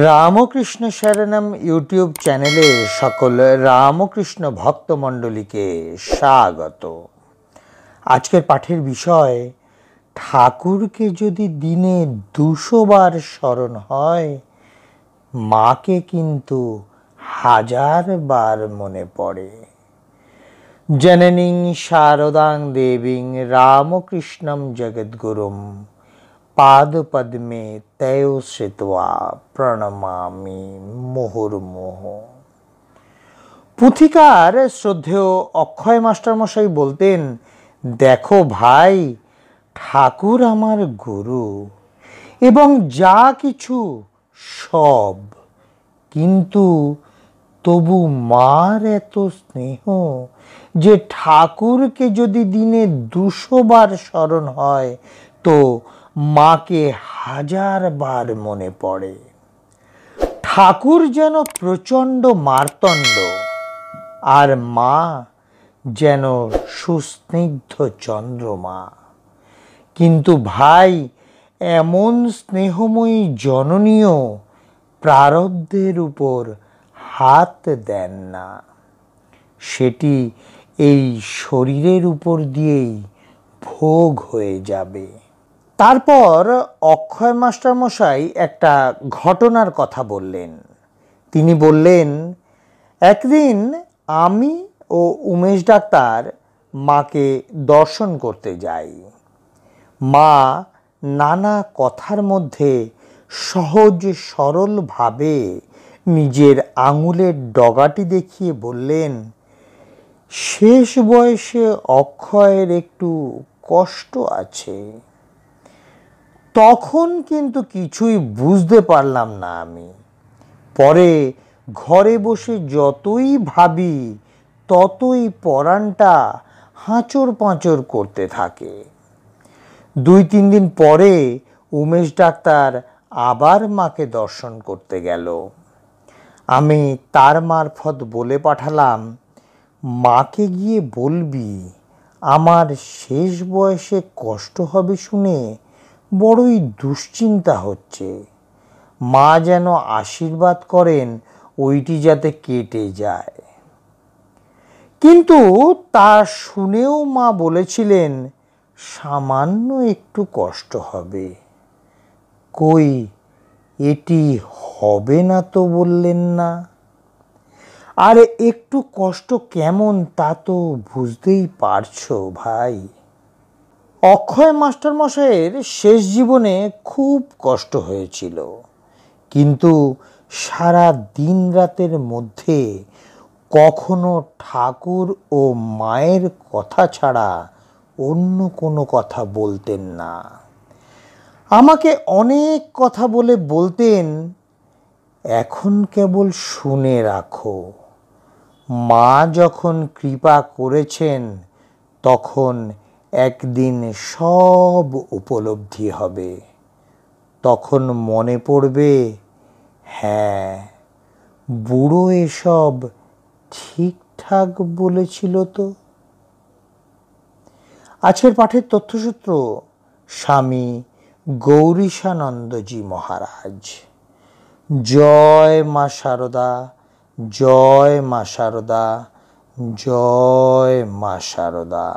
Ramakrishna শরণম YouTube চ্যানেলে সকল রামকৃষ্ণ ভক্তমণ্ডলীকে স্বাগত। আজকের পাঠের বিষয়, ঠাকুরকে যদি দিনে 200 বার স্মরণ হয়, মাকে কিন্তু 1000 বার মনে পড়ে। জননীং শারদাং দেবীং রামকৃষ্ণম জগদ্গুরুম পাদপদ্মে তয়ো শ্রিত্বা প্রণমামি মুহুর্মুহ। পুথিকার শ্রদ্ধেয় অক্ষয় মাস্টারমশাই বলতেন, দেখো ভাই, ঠাকুর আমার গুরু এবং যা কিছু সব, কিন্তু তবু মার এত স্নেহ যে ঠাকুরকে যদি দিনে 200 বার স্মরণ হয় তো মাকে 1000 বার মনে পড়ে। ঠাকুর যেন প্রচণ্ড মার্তণ্ড, আর মা যেন সুস্নিগ্ধ চন্দ্রমা। কিন্তু ভাই, এমন স্নেহময়ী জননীও প্রারব্ধের উপর হাত দেন না, সেটি এই শরীরের উপর দিয়েই ভোগ হয়ে যাবে। তারপর অক্ষয় মাস্টারমশাই একটা ঘটনার কথা বললেন। তিনি বললেন, একদিন আমি ও উমেশ ডাক্তার মাকে দর্শন করতে যাই। মা নানা কথার মধ্যে সহজ সরলভাবে নিজের আঙুলের ডগাটি দেখিয়ে বললেন, শেষ বয়সে অক্ষয়ের একটু কষ্ট আছে। তখন কিন্তু কিছুই বুঝতে পারলাম না আমি। পরে ঘরে বসে যতই ভাবি ততই পরাণটা হাঁচড় পাঁচড় করতে থাকে। 2-3 দিন পরে উমেশ ডাক্তার আবার মাকে দর্শন করতে গেল। আমি তার মারফত বলে পাঠালাম, মাকে গিয়ে বলবি আমার শেষ বয়সে কষ্ট হবে শুনে বড়ই দুশ্চিন্তা হচ্ছে। মা যেন আশীর্বাদ করেন ওইটি যাতে কেটে যায়। কিন্তু তা শুনেও মা বলেছিলেন, সামান্য একটু কষ্ট হবে। কই, এটি হবে না তো বললেন না? আর একটু কষ্ট কেমন তা তো বুঝতেই পারছো ভাই। অক্ষয় মাস্টারমশাইয়ের শেষ জীবনে খুব কষ্ট হয়েছিল, কিন্তু সারা দিন রাতের মধ্যে কখনো ঠাকুর ও মায়ের কথা ছাড়া অন্য কোনো কথা বলতেন না। আমাকে অনেক কথা বলে বলতেন, এখন কেবল শুনে রাখো, মা যখন কৃপা করেছেন তখন একদিন সব উপলব্ধি হবে। তখন মনে পড়বে, হ্যাঁ, বুড়ো এসব ঠিকঠাক বলেছিল তো। আজকের পাঠের তথ্যসূত্র স্বামী গৌরীশানন্দজি মহারাজ। জয় মা শারদা, জয় মা শারদা, জয় মা শারদা।